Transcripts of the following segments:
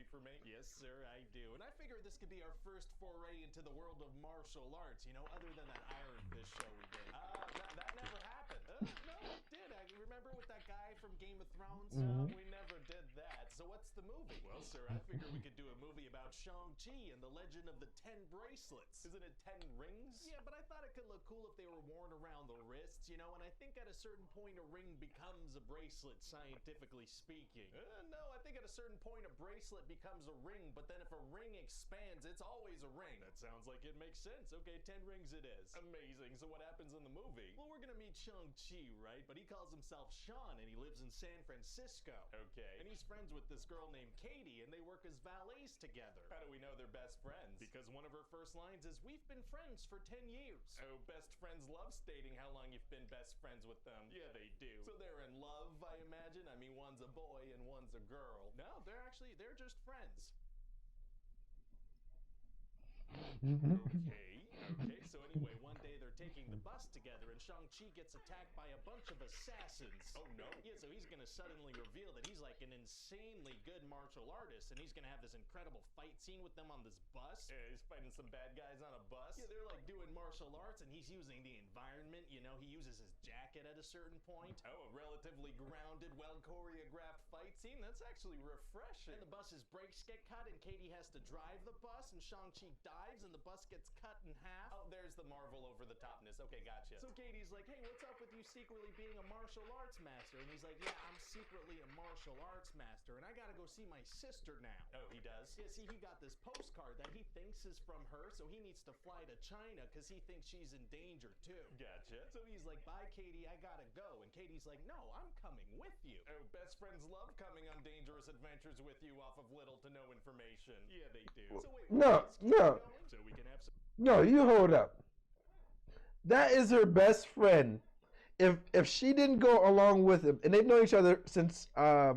for me? Yes, sir, I do. And I figured this could be our first foray into the world of martial arts, you know, other than that Iron Fist show we did. That never happened. No, it did. I remember with that guy from Game of Thrones? No, we never did that. So what's the movie? Well, sir, I figured we could do a movie about Shang-Chi and the legend of the 10 bracelets. Isn't it 10 rings? Yeah, but I thought it could look cool if they were worn around the wrists, you know, and I think at a certain point a ring becomes a bracelet, scientifically speaking. No, I think at a certain point a bracelet becomes a ring, but then if a ring expands, it's always a ring. That sounds like it makes sense. Okay, 10 rings it is. Amazing. So what happens in the movie? Well, we're gonna meet Shang-Chi, right? But he calls himself Sean, and he lives in San Francisco. Okay. And he's friends with this girl named Katie, and they work as valets together. How do we know they're best friends? Because one of her first lines is, "We've been friends for 10 years. Oh, best friends love stating how long you've been best friends with them. Yeah, they do. So they're in love, I imagine. I mean, one's a boy and one's a girl. No, they're just friends. Okay, so anyway, one day they're taking the bus together and Shang-Chi gets attacked by a bunch of assassins. Oh no. Yeah, so he's gonna suddenly reveal that he's like an insanely good martial artist and he's gonna have this incredible fight scene with them on this bus. Yeah, he's fighting some bad guys on a bus. Yeah, they're like doing martial arts and he's using the environment, you know, he uses his jacket at a certain point. Oh, a relatively grounded, well-choreographed fight scene? That's actually refreshing. And the bus's brakes get cut and Katie has to drive the bus and Shang-Chi dives and the bus gets cut in half. Oh, there's the Marvel over-the-topness. Okay, gotcha. So Katie's like, "Hey, what's up with you secretly being a martial arts master?" And he's like, "Yeah, I'm secretly a martial arts master, and I gotta go see my sister now." Oh, he does? Yeah, see, he got this postcard that he thinks is from her, so he needs to fly to China because he thinks she's in danger too. Gotcha. So he's like, "Bye, Katie, I gotta go." And Katie's like, "No, I'm coming with you." Oh, best friends love coming on dangerous adventures with you off of little to no information. Yeah, they do. So wait, no. So we can have some. No, you hold up. That is her best friend. If she didn't go along with him, and they've known each other since I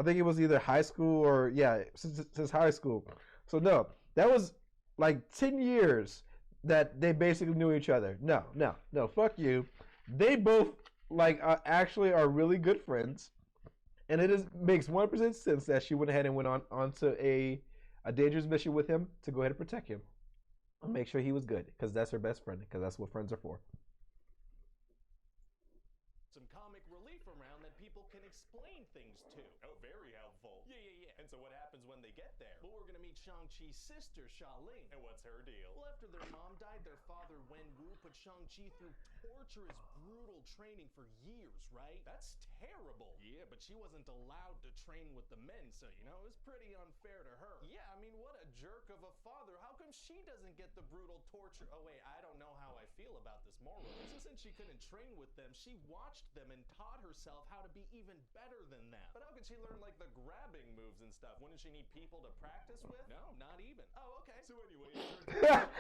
think it was either high school or since high school. So no, that was like 10 years that they basically knew each other. No, fuck you. They both actually are really good friends, and it makes 100% sense that she went ahead and went onto a dangerous mission with him to go ahead and protect him. Make sure he was good, because that's her best friend, because that's what friends are for. Some comic relief around that people can explain things to. Oh, very helpful. Yeah. And so what happens when they get there? Well, we're gonna meet Shang-Chi's sister, Xialing. And what's her deal? Well, after their mom died, their father, Wen-Wu, put Shang-Chi through torturous, brutal training for years, right? That's terrible. Yeah, but she wasn't allowed to train with the men, so, you know, it was pretty unfair to her. Yeah, I mean, what a jerk of a father. How come she doesn't get the brutal torture? Oh, wait, I don't know how I feel about this morally. So since she couldn't train with them, she watched them and taught herself how to be even better than them. But how could she learn, like, the grabbing moves and stuff? Wouldn't she need people to practice with? No, not even. Oh, okay. So anyway, it turns out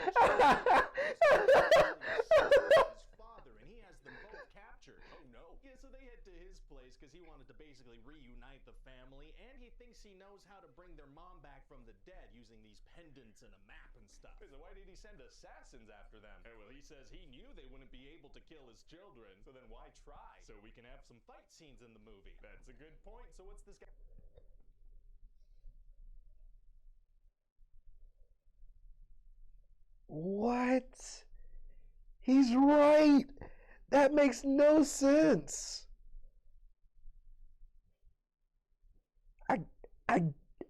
his father, and he has them both captured. Oh, no. Yeah, so they head to his place because he wanted to basically reunite the family, and he thinks he knows how to bring their mom back from the dead using these pendants and a map and stuff. So why did he send assassins after them? Oh, well, he says he knew they wouldn't be able to kill his children, so then why try? So we can have some fight scenes in the movie. That's a good point. So what's this guy? What? He's right. That makes no sense.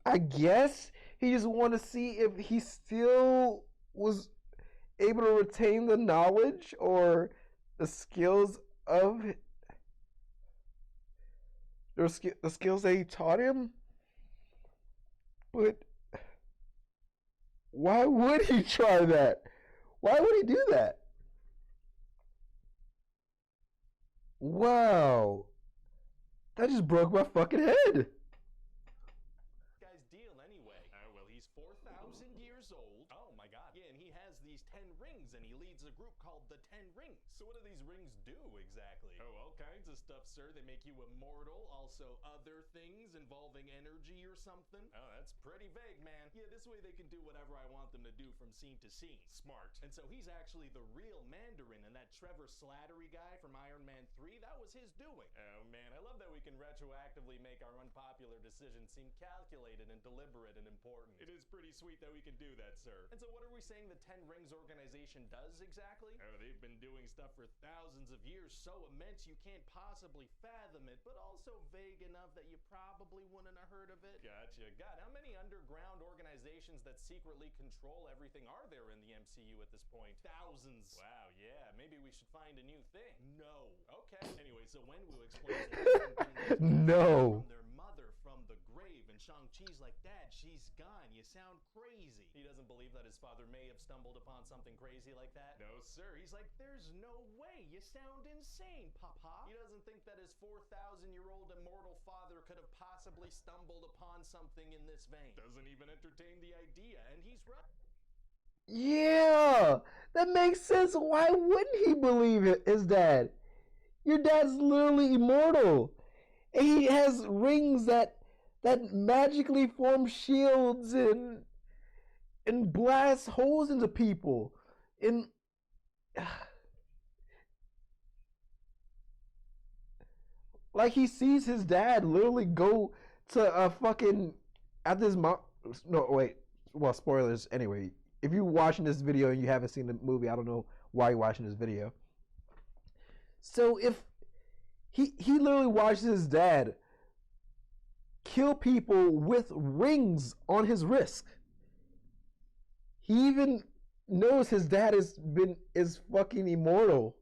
I guess he just wanted to see if he still was able to retain the knowledge or the skills of the skills that he taught him. But why would he try that? Why would he do that? Wow. That just broke my fucking head. Guy's deal anyway. Oh, well, he's 4,000 years old. Oh, my God. Yeah, and he has these 10 rings, and he leads a group called the 10 Rings. So what do these rings do exactly? Oh, all kinds of stuff, sir. They make you immortal. Also, other things involving energy or something. Oh, that's pretty vague, man. Yeah, this way they can do whatever I want them to do from scene to scene. Smart. And so he's actually the real Mandarin, and that Trevor Slattery guy from Iron Man 3, that was his doing. Oh, man, I love that we can retroactively make our unpopular decisions seem calculated and deliberate and important. It is pretty sweet that we can do that, sir. And so what are we saying the Ten Rings organization does exactly? Oh, they've been doing stuff for thousands of years, so immense you can't possibly fathom it, but also vague enough that you probably wouldn't have heard of it. Gotcha. God, how many underground organizations that secretly control everything are there in the MCU at this point? Thousands. Wow, yeah, maybe we should find a new thing. No. Okay. Anyway, so Wenwu explains that No. from their mother from the grave, and Shang-Chi's like, Dad, she's gone. You sound crazy. He doesn't believe that his father may have stumbled upon something crazy like that. No, sir. He's like, there's no way. You sound insane, Papa. He doesn't think that his 4,000-year-old immortal father could have possibly stumbled upon something in this vein. Doesn't even entertain the idea, and he's right. Yeah, that makes sense. Why wouldn't he believe it, his dad? Your dad's literally immortal. And he has rings that magically form shields and blast holes into people. And like he sees his dad literally go to a fucking at this no wait, well, spoilers anyway. If you're watching this video and you haven't seen the movie, I don't know why you're watching this video. So if he literally watches his dad kill people with rings on his wrist. He even knows his dad is fucking immortal.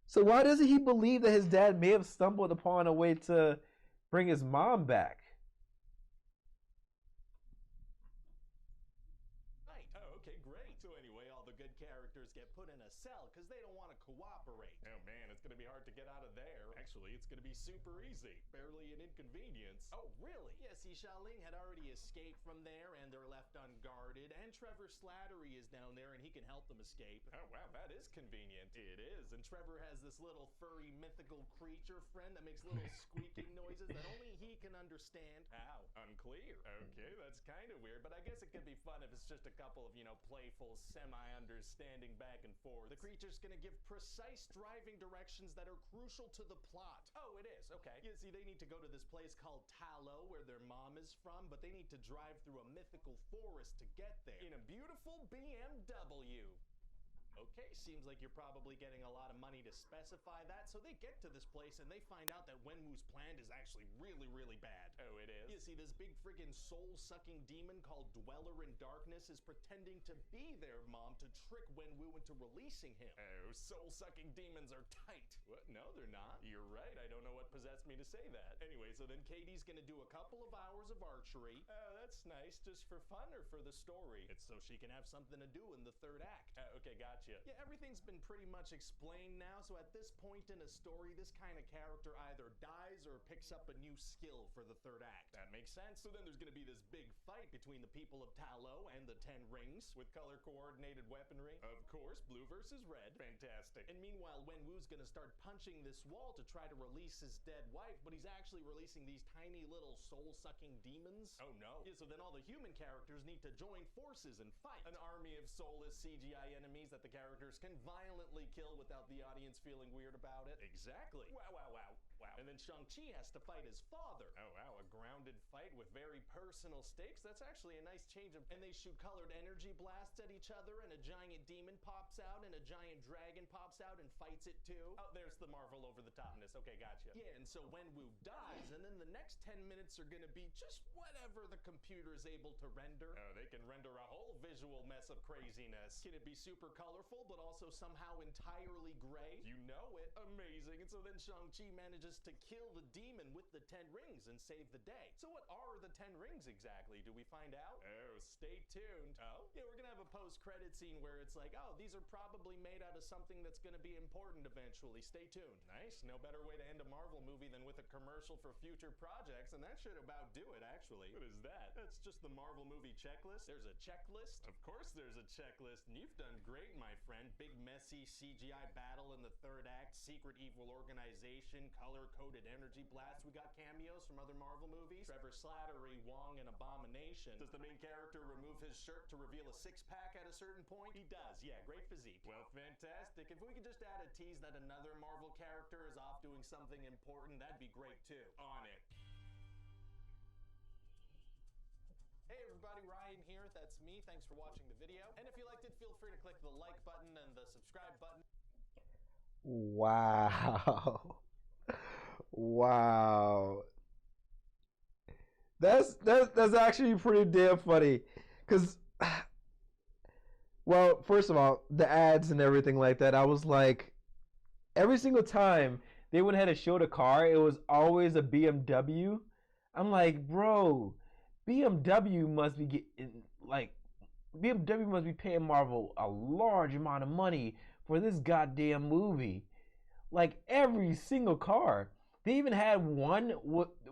So why doesn't he believe that his dad may have stumbled upon a way to bring his mom back? Right. Oh, okay, great. So anyway, all the good characters get put in a cell because they don't want to cooperate. Oh man, it's gonna be hard to get out of there. Actually, it's gonna be super easy. Barely an inconvenience. Oh, really? Yeah, see, Xiaoling had already escaped from there, and they're left unguarded. And Trevor Slattery is down there, and he can help them escape. Oh, wow, that is convenient. It is. And Trevor has this little furry mythical creature friend that makes little squeaking noises that only he can understand. Ow, unclear. Okay, that's kind of weird, but I guess it could be fun if it's just a couple of, playful, semi-understanding back and forth. The creature's gonna give precise driving directions that are crucial to the plot. Oh, it is. Okay. You see, they need to go to this place called Talo, where their mom is from, but they need to drive through a mythical forest to get there in a beautiful BMW. Okay, seems like you're probably getting a lot of money to specify that. So they get to this place and they find out that Wenwu's plan is actually really, really bad. Oh, it is? You see, this big friggin' soul-sucking demon called Dweller in Darkness is pretending to be their mom to trick Wenwu into releasing him. Oh, soul-sucking demons are tight. What? No, they're not. You're right. I don't know what possessed me to say that. Anyway, so then Katie's gonna do a couple of hours of archery. Oh, that's nice. Just for fun or for the story? It's so she can have something to do in the third act. Okay, gotcha. Yeah, everything's been pretty much explained now, so at this point in a story, this kind of character either dies or picks up a new skill for the third act. That makes sense. So then there's gonna be this big fight between the people of Talo and the Ten Rings with color-coordinated weaponry. Of course, blue versus red. Fantastic. And meanwhile, Wenwu's gonna start punching this wall to try to release his dead wife, but he's actually releasing these tiny little soul-sucking demons. Oh no. Yeah, so then all the human characters need to join forces and fight. An army of soulless CGI enemies that the characters can violently kill without the audience feeling weird about it. Exactly. Wow, wow, wow, wow. And then Shang-Chi has to fight his father. Oh, wow, a grounded fight with very personal stakes. That's actually a nice change of... And they shoot colored energy blasts at each other, and a giant demon pops out, and a giant dragon pops out and fights it too. Oh, there's the Marvel over-the-topness. Okay, gotcha. Yeah, and so Wenwu dies, and then the next 10 minutes are gonna be just whatever the computer is able to render. Oh, they can render a whole visual mess of craziness. Can it be super colorful, but also somehow entirely gray? You know it. Amazing. And so then Shang-Chi manages to kill the demon with the 10 rings and save the day. So what are the 10 rings exactly? Do we find out? Oh, stay tuned. Oh? Yeah, we're gonna have a post-credit scene where it's like, oh, these are probably made out of something that's gonna be important eventually. Stay tuned. Nice. No better way to end a Marvel movie than with a commercial for future projects, and that should about do it, actually. What is that? That's just the Marvel movie checklist. There's a checklist? Of course there's a checklist, and you've done great, my friend. Big, messy CGI battle in the third act, secret evil organization, color-coded energy blast. We got cameos from other Marvel movies. Trevor Slattery, Wong, and Abomination. Does the main character remove his shirt to reveal a six-pack at a certain point? He does, yeah, great physique. Well, fantastic. If we could just add a tease that another Marvel character is off doing something important, that'd be great too. On it. Earth, that's me. Thanks for watching the video. And if you liked it, feel free to click the like button and the subscribe button. Wow. Wow. That's actually pretty damn funny. Cause well, first of all, the ads and everything like that, I was like, every single time they went ahead and showed a car, it was always a BMW. I'm like, bro, BMW must be getting like BMW must be paying Marvel a large amount of money for this goddamn movie. Like every single car. They even had one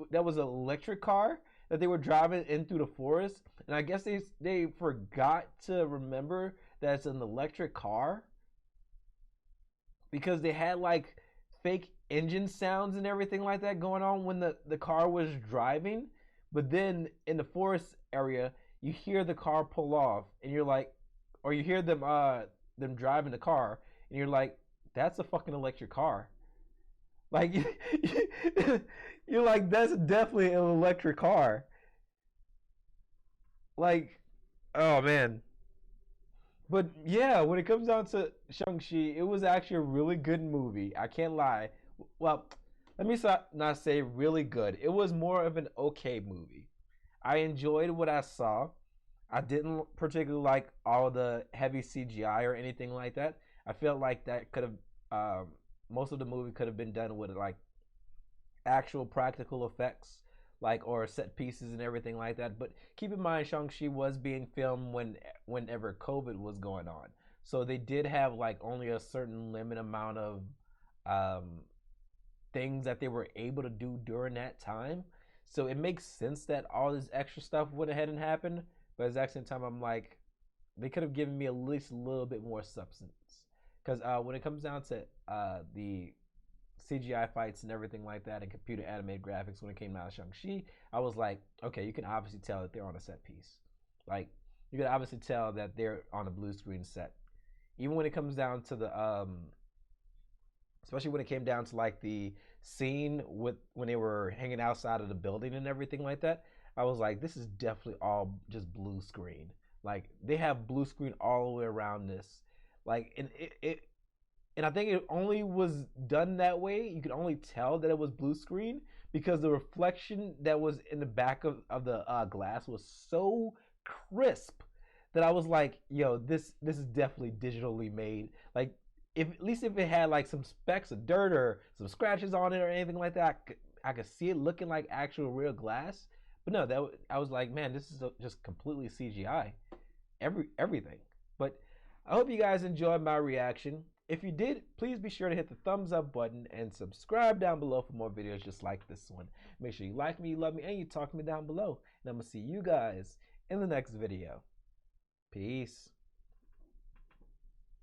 that was an electric car that they were driving in through the forest, and I guess they forgot to remember that it's an electric car because they had like fake engine sounds and everything like that going on when the car was driving. But then in the forest area, you hear the car pull off, and you're like, or you hear them driving the car, and you're like, that's a fucking electric car. Like you're like, that's definitely an electric car. Like, oh man. But yeah, when it comes down to Shang-Chi, it was actually a really good movie. I can't lie. Well, let me not say really good. It was more of an okay movie. I enjoyed what I saw. I didn't particularly like all the heavy CGI or anything like that. I felt like that could have most of the movie could have been done with like actual practical effects, like or set pieces and everything like that. But keep in mind, Shang-Chi was being filmed whenever COVID was going on, so they did have like only a certain limit amount of um, things that they were able to do during that time. So it makes sense that all this extra stuff went ahead and happened. But at the exact same time, I'm like, they could have given me at least a little bit more substance. Because when it comes down to the CGI fights and everything like that and computer animated graphics when it came out of Shang-Chi, I was like, okay, you can obviously tell that they're on a set piece. Like, you can obviously tell that they're on a blue screen set. Even when it comes down to the, especially when it came down to like the scene with when they were hanging outside of the building and everything like that, I was like, this is definitely all just blue screen. Like, they have blue screen all the way around this. Like, and I think it only was done that way. You could only tell that it was blue screen because the reflection that was in the back of the glass was so crisp that I was like, yo, this is definitely digitally made. Like, if at least if it had like some specks of dirt or some scratches on it or anything like that, I could see it looking like actual real glass. But no, I was like, man, this is just completely CGI, everything. But I hope you guys enjoyed my reaction. If you did, please be sure to hit the thumbs up button and subscribe down below for more videos just like this one. Make sure you like me, you love me, and you talk to me down below. And I'm going to see you guys in the next video. Peace.